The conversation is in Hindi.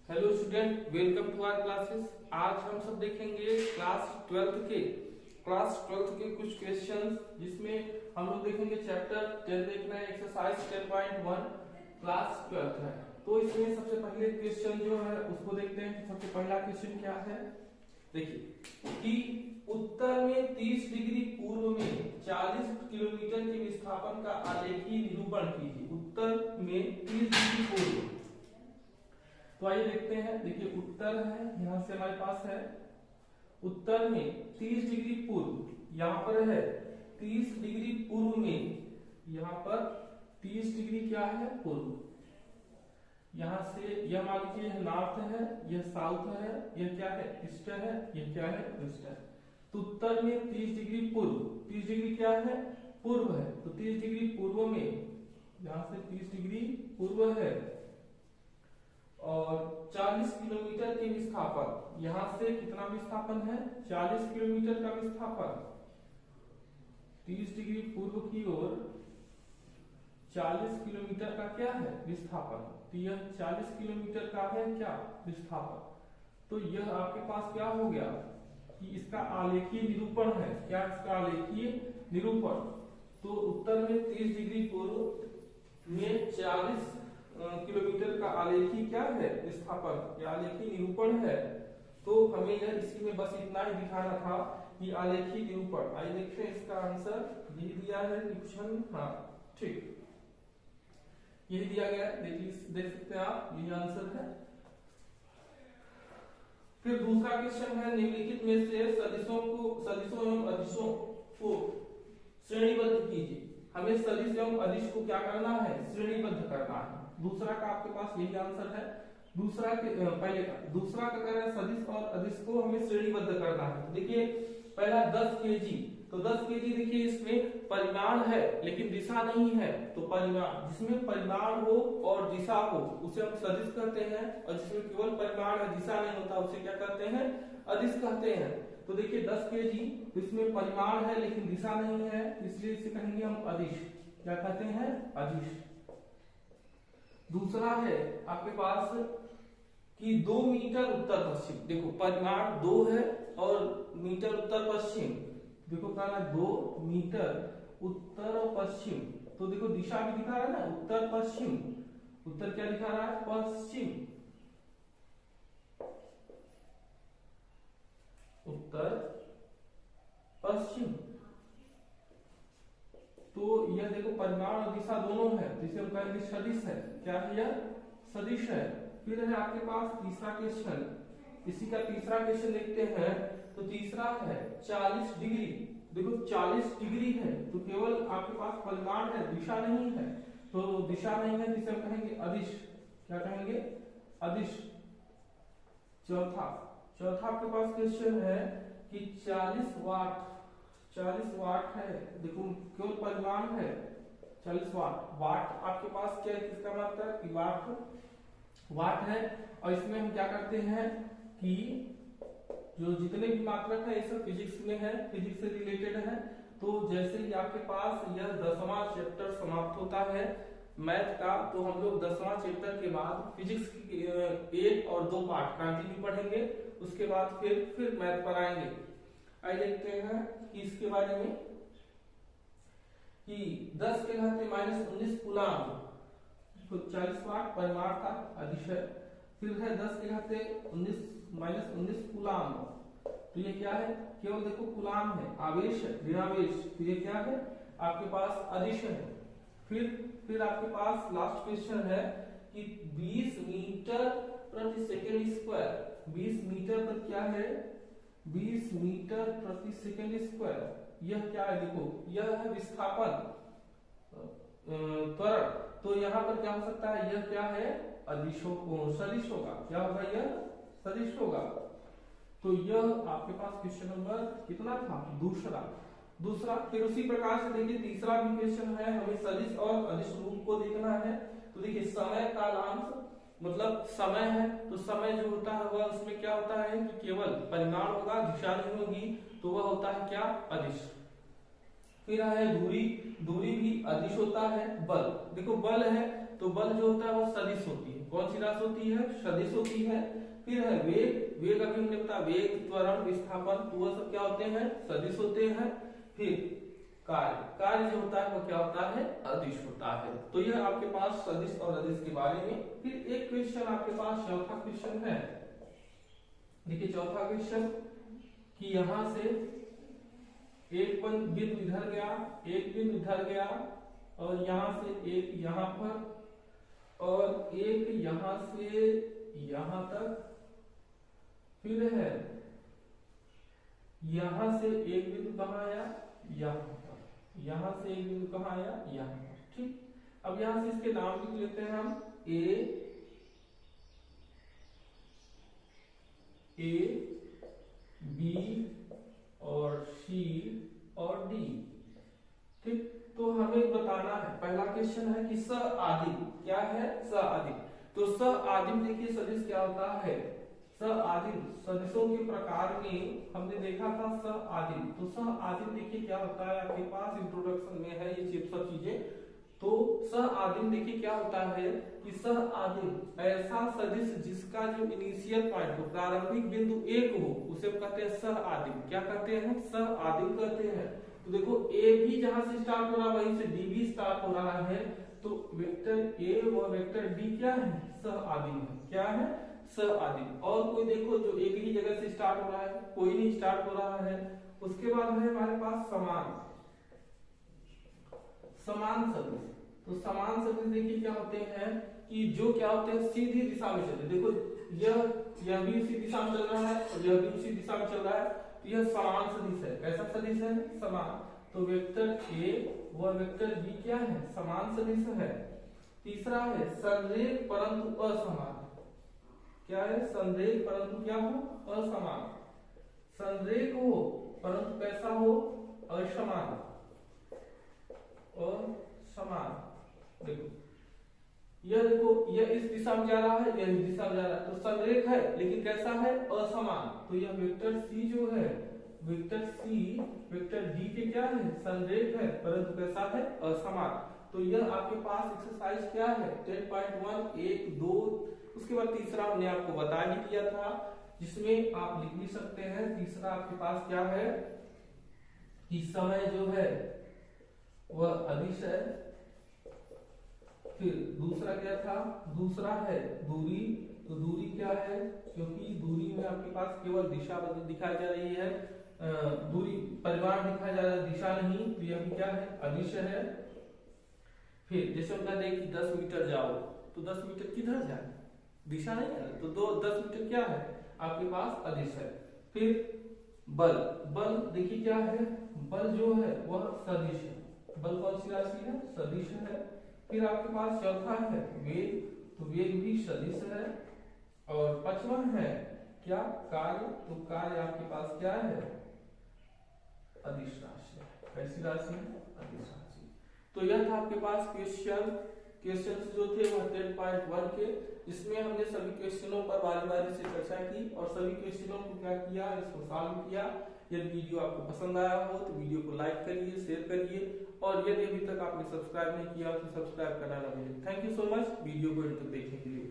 Hello student, welcome to our classes. आज हम सब देखेंगे क्लास 12 के कुछ क्वेश्चंस, जिसमें हम लोग देखेंगे चैप्टर 10 देखना है, एक्सरसाइज 10.1 क्लास 12 है। तो इसमें सबसे पहले क्वेश्चन जो है उसको देखते हैं कि सबसे पहला क्वेश्चन क्या है। देखिए कि उत्तर में 30 डिग्री पूर्व में 40 किलोमीटर के विस्थापन का आलेखीय निरूपण कीजिए। उत्तर में 30 डिग्री पूर्व, तो आइए देखते हैं। देखिए उत्तर है, यहां से हमारे पास है उत्तर में 30 डिग्री पूर्व, यहां पर है 30 डिग्री पूर्व में, यहां पर 30 डिग्री क्या है पूर्व। यहां से यह मान लीजिए यह नॉर्थ है, यह साउथ है, यह क्या है ईस्ट है, यह क्या है वेस्ट है। तो उत्तर में 30 डिग्री पूर्व, 30 डिग्री क्या है पूर्व है, तो 30 डिग्री पूर्व में यहां से 30 डिग्री पूर्व है और 40 किलोमीटर के विस्थापन, यहां से कितना विस्थापन है 40 किलोमीटर का विस्थापन। 30 डिग्री पूर्व की ओर 40 किलोमीटर का क्या है विस्थापन, तो यह 40 किलोमीटर का है क्या विस्थापन। तो यह आपके पास क्या हो गया कि इसका आलेखीय निरूपण है, क्या इसका आलेखीय निरूपण। तो उत्तर में 30 डिग्री पूर्व में 40 किलोमीटर का आलेखी क्या है विस्थापन या आलेखी निरूपण है। तो हमें यह इसी में बस इतना ही दिखाना था कि आलेखी निरूपण। आइए देखते हैं इसका आंसर, यही दिया है निरीक्षण, हाँ ठीक यही दिया गया है, देख सकते हैं आप, यही आंसर है। फिर दूसरा क्वेश्चन है, निम्नलिखित में से सदिशों एवं अदिशों को श्रेणीबद्ध कीजिए। हमें सदिश एवं अदिश को क्या करना है श्रेणीबद्ध करना है। दूसरा का आपके पास यही आंसर है। दूसरा का कह रहा है सदिश और अदिश को हमें श्रेणीबद्ध करना है। देखिए पहला 10 केजी, तो 10 केजी देखिए इसमें परिमाण है लेकिन दिशा नहीं है, तो परिमाण, जिसमें परिमाण हो और दिशा हो उसे हम सदिश कहते हैं, और जिसमें केवल परिमाण है दिशा नहीं होता उसे क्या कहते हैं अदिश कहते हैं। तो देखिए 10 केजी, इसमें परिमाण है लेकिन दिशा नहीं है, इसलिए इसे कहेंगे हम अदिश, क्या कहते हैं अदिश। दूसरा है आपके पास कि 2 मीटर उत्तर पश्चिम, देखो परिमाण 2 है और मीटर उत्तर पश्चिम, देखो कहना 2 मीटर उत्तर और पश्चिम, तो देखो दिशा भी दिखा रहा है ना उत्तर पश्चिम, उत्तर क्या दिखा रहा है पश्चिम, उत्तर पश्चिम। तो यह देखो परिमाण और दिशा दोनों है, तो इसे हम कहेंगे सदिश है, क्या है यह सदिश है। फिर है आपके पास तीसरा क्वेश्चन, इसी का तीसरा क्वेश्चन देखते हैं। तो तीसरा है 40 डिग्री, देखो 40 डिग्री है तो केवल आपके पास परिमाण है दिशा नहीं है, तो दिशा नहीं है जिसे हम कहेंगे अदिश, क्या कहेंगे अदिश। चौथा आपके पास क्वेश्चन है कि 40 वाट है, देखो केवल परिमाण है 40 वाट आपके पास क्या है, किसका मात्रा है कि वाट है। और इसमें हम क्या करते हैं कि जो जितने भी मात्रक है ये सब फिजिक्स में है, फिजिक्स से रिलेटेड है। तो जैसे ही आपके पास यह 10वां चैप्टर समाप्त होता है मैथ का, तो हम लोग 10वां चैप्टर के बाद फिजिक्स की 1 और 2 पार्ट कंटिन्यू पढ़ेंगे, उसके बाद फिर मैथ पर आएंगे। आइए देखते हैं कि इसके बारे में कि 10 के घाते -19 कूलाम, 40 वाट परिमाण का अदिश है। फिर है 10 के घाते -19 कूलाम, तो ये क्या है केवल देखो कूलाम है, आवेश है ऋणावेश, तो ये क्या है आपके पास अदिश है। फिर आपके पास लास्ट क्वेश्चन है कि 20 मीटर प्रति सेकेंड स्क्वायर, 20 मीटर पर क्या है 20 मीटर प्रति सेकेंड स्क्वायर, यह क्या है देखो यह है विस्थापन त्वरण। तो यहाँ पर क्या हो सकता है, यह क्या है सदिश होगा, क्या होगा यह सदिश होगा। तो यह आपके पास क्वेश्चन नंबर कितना था दूसरा। फिर उसी प्रकार से देखिए तीसरा भी क्वेश्चन है, हमें सदिश और अदिश रूप को देखना है। तो देखिए समय कालांश, मतलब समय है, तो समय जो होता है वह उसमें क्या होता है कि केवल परिमाण होगा दिशा नहीं होगी, तो वह होता है क्या अदिश। फिर है दूरी भी अदिश होता है। बल, देखो बल है तो बल जो होता है वो सदिश होती है, कौन सी राशि होती है? सदिश होती है। फिर है वेग, वेग अभी हमने बताया वेग, त्वरण, विस्थापन, तो वह सब क्या होते हैं? सदिश होते हैं। फिर कार्य, कार्य जो होता है वो क्या होता है? अदिश होता है। तो यह आपके पास सदिश और अदिश के बारे में। फिर एक क्वेश्चन आपके पास, चौथा क्वेश्चन है, देखिए चौथा क्वेश्चन कि यहां से एक बिंदु इधर गया, एक बिंदु इधर गया, और यहां से एक यहां पर, और एक यहां से यहां तक, फिर है यहां से एक बिंदु कहां आया? यहां पर, यहां से एक बिंदु कहां आया? यहां पर। ठीक, अब यहां से इसके नाम लिख लेते हैं हम, ए बी और सी और डी। ठीक, तो हमें बताना है, पहला क्वेश्चन है कि स आदिम क्या है? स आदिम। तो स आदिम देखिए सदिश क्या होता है? स आदिम सदिशों के प्रकार में हमने देखा था स आदिम। तो स आदिम देखिए क्या होता है, आपके पास इंट्रोडक्शन में है ये सब चीजें। तो स आदिम देखिए क्या होता है कि स आदिम ऐसा सदिश जिसका जो इनिशियल पॉइंट हो, प्रारंभिक बिंदु एक हो, उसे हम कहते हैं स आदिम। क्या कहते हैं? स आदिम कहते हैं। तो देखो ए भी जहां से स्टार्ट हो रहा है वहीं से डी भी स्टार्ट हो रहा है, तो वेक्टर ए और वेक्टर डी क्या है? स आदिम है। क्या है? स आदिम। और कोई देखो जो एक ही जगह से स्टार्ट हो रहा है, कोई नहीं स्टार्ट हो रहा है। उसके बाद है हमारे पास समान, समान सदिश। तो समान सदिश देखिए क्या होते हैं कि जो क्या होते हैं? सीधी दिशा में चलते। देखो यह भी उसी दिशा में चल रहा है और यह भी उसी दिशा में चल रहा है, तो यह समान सदिश है। कैसा सदिश है? समान। तो वेक्टर ए व वेक्टर बी क्या है? समान सदिश है। तीसरा है संरेख परंतु असमान। क्या है? संरेख परंतु क्या हो? असमान। संरेख हो परंतु कैसा हो? असमान और समान। देखो यह इस दिशा में जा रहा है, यह इस दिशा में जा रहा है, तो संरेख है लेकिन कैसा है? असमान। तो यह वेक्टर सी जो है, वेक्टर सी वेक्टर डी के क्या है? संरेख है परंतु कैसा है? असमान। तो यह आपके पास एक्सरसाइज क्या है? 10.1 1 2। उसके बाद तीसरा हमने आपको बता ही दिया था, जिसमें आप लिख भी सकते हैं। तीसरा आपके पास क्या है कि समय जो है वह अदिश है। फिर दूसरा क्या था? दूसरा है दूरी। तो दूरी क्या है? क्योंकि दूरी में आपके पास केवल दिशा दिखाई जा रही है, दूरी परिमाण दिखाया जा रहा है, दिशा नहीं। तो यह भी क्या है? अदिश है। फिर जैसे हम कहते हैं कि 10 मीटर जाओ, तो 10 मीटर किधर जाए? दिशा नहीं है, तो 10 मीटर क्या है? आपके पास अदिश है। फिर बल, बल देखिए क्या है? बल जो है वह सदिश है। बल कौन सी राशि है? सदिश है। फिर आपके पास चौथा है वेग, तो वेग भी सदिश है। और पांचवा है क्या? कार्य। तो कार्य आपके पास क्या है? अदिश राशि है। कैसी राशि है? अदिश राशि। तो यह था आपके पास क्वेश्चन जो थे वह 10.1 के, जिसमें हमने सभी क्वेश्चनों पर बारी बारी से चर्चा की और सभी क्वेश्चनों को क्या किया? इसको सॉल्व किया। यदि वीडियो आपको पसंद आया हो तो वीडियो को लाइक करिए, शेयर करिए, और यदि अभी तक आपने सब्सक्राइब नहीं किया तो सब्सक्राइब करना ना भूलिए। Thank you so much video को अंत तक देखने के लिए।